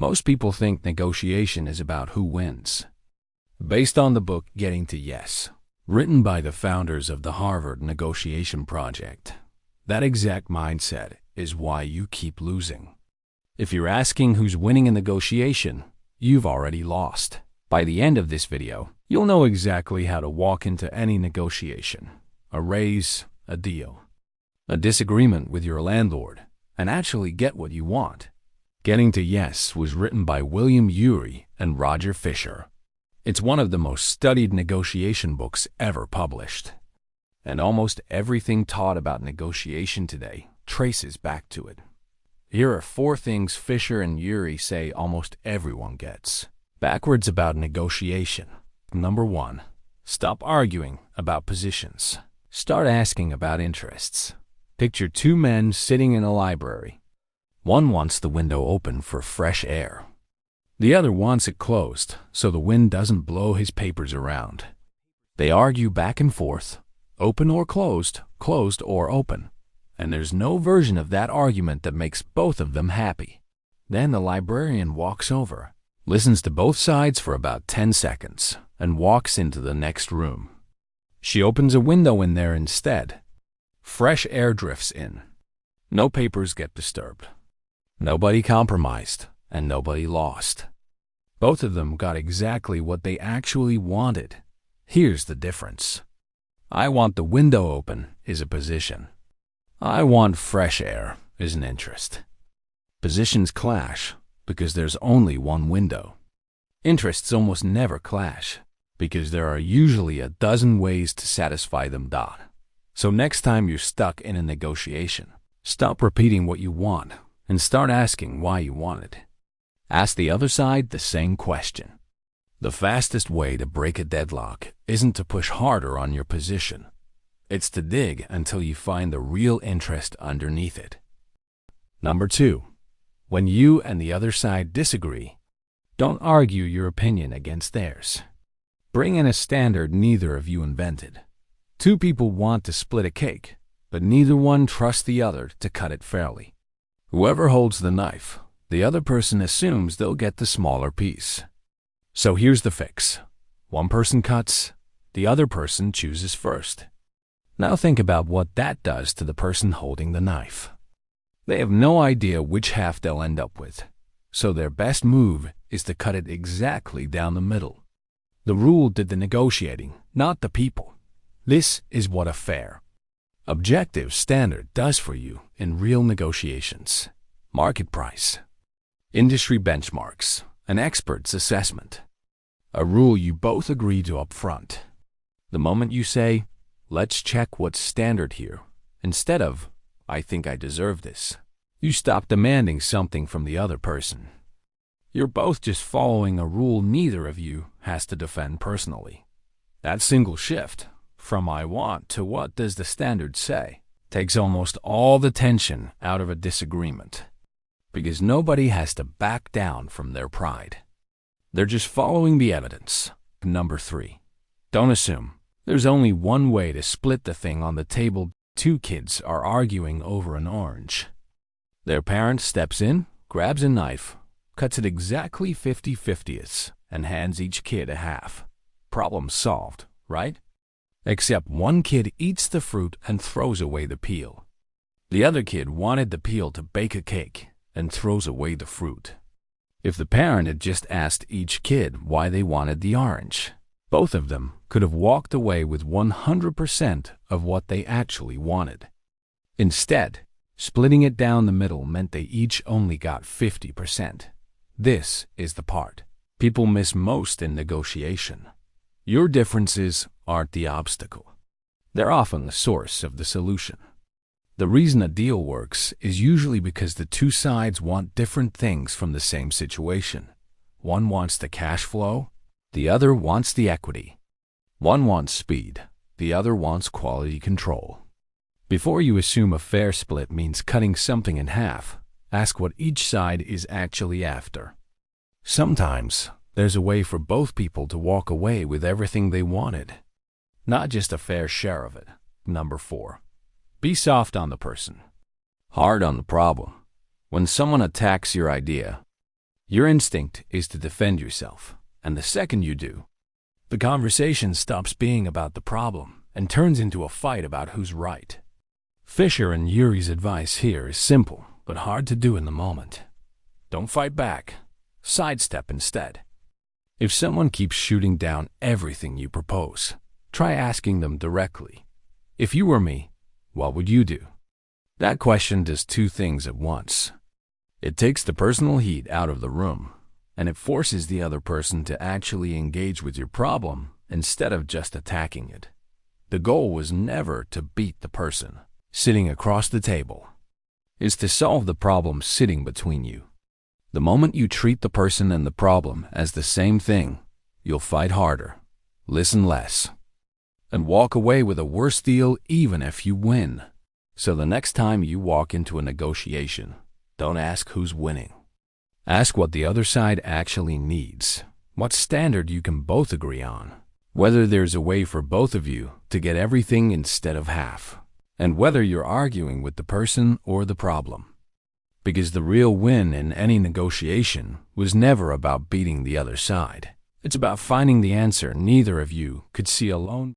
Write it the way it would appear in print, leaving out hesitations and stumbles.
Most people think negotiation is about who wins. Based on the book Getting to Yes, written by the founders of the Harvard Negotiation Project, that exact mindset is why you keep losing. If you're asking who's winning a negotiation, you've already lost. By the end of this video, you'll know exactly how to walk into any negotiation, a raise, a deal, a disagreement with your landlord, and actually get what you want. Getting to Yes was written by William Ury and Roger Fisher. It's one of the most studied negotiation books ever published. And almost everything taught about negotiation today traces back to it. Here are 4 things Fisher and Ury say almost everyone gets backwards about negotiation. Number 1. Stop arguing about positions. Start asking about interests. Picture 2 men sitting in a library. One wants the window open for fresh air. The other wants it closed so the wind doesn't blow his papers around. They argue back and forth, open or closed, closed or open, and there's no version of that argument that makes both of them happy. Then the librarian walks over, listens to both sides for about 10 seconds, and walks into the next room. She opens a window in there instead. Fresh air drifts in. No papers get disturbed. Nobody compromised, and nobody lost. Both of them got exactly what they actually wanted. Here's the difference. I want the window open is a position. I want fresh air is an interest. Positions clash because there's only one window. Interests almost never clash because there are usually a dozen ways to satisfy them. So next time you're stuck in a negotiation, stop repeating what you want and start asking why you want it. Ask the other side the same question. The fastest way to break a deadlock isn't to push harder on your position. It's to dig until you find the real interest underneath it. Number 2. When you and the other side disagree, don't argue your opinion against theirs. Bring in a standard neither of you invented. 2 people want to split a cake, but neither one trusts the other to cut it fairly. Whoever holds the knife, the other person assumes they'll get the smaller piece. So here's the fix. One person cuts, the other person chooses first. Now think about what that does to the person holding the knife. They have no idea which half they'll end up with, so their best move is to cut it exactly down the middle. The rule did the negotiating, not the people. This is what a fair, objective standard does for you in real negotiations. Market price, industry benchmarks, an expert's assessment. A rule you both agree to up front. The moment you say, let's check what's standard here, instead of, I think I deserve this, you stop demanding something from the other person. You're both just following a rule neither of you has to defend personally. That single shift, from I want to what does the standard say, takes almost all the tension out of a disagreement, because nobody has to back down from their pride. They're just following the evidence. Number 3. Don't assume. There's only one way to split the thing on the table. 2 kids are arguing over an orange. Their parent steps in, grabs a knife, cuts it exactly 50/50ths, and hands each kid a half. Problem solved, right? Except one kid eats the fruit and throws away the peel. The other kid wanted the peel to bake a cake and throws away the fruit. If the parent had just asked each kid why they wanted the orange, both of them could have walked away with 100% of what they actually wanted. Instead, splitting it down the middle meant they each only got 50%. This is the part people miss most in negotiation. Your differences aren't the obstacle. They're often the source of the solution. The reason a deal works is usually because the 2 sides want different things from the same situation. One wants the cash flow, the other wants the equity. One wants speed, the other wants quality control. Before you assume a fair split means cutting something in half, ask what each side is actually after. Sometimes there's a way for both people to walk away with everything they wanted, not just a fair share of it. Number 4. Be soft on the person, hard on the problem. When someone attacks your idea, Your instinct is to defend yourself, and the second you do, the conversation stops being about the problem and turns into a fight about who's right. Fisher and Urey's advice here is simple, but hard to do in the moment. Don't fight back. Sidestep instead. If someone keeps shooting down everything you propose, try asking them directly, "If you were me, what would you do?" That question does two things at once. It takes the personal heat out of the room, and it forces the other person to actually engage with your problem instead of just attacking it. The goal was never to beat the person sitting across the table. It's to solve the problem sitting between you. The moment you treat the person and the problem as the same thing, you'll fight harder, listen less, and walk away with a worse deal even if you win. So the next time you walk into a negotiation, don't ask who's winning. Ask what the other side actually needs, what standard you can both agree on, whether there's a way for both of you to get everything instead of half, and whether you're arguing with the person or the problem. Because the real win in any negotiation was never about beating the other side. It's about finding the answer neither of you could see alone.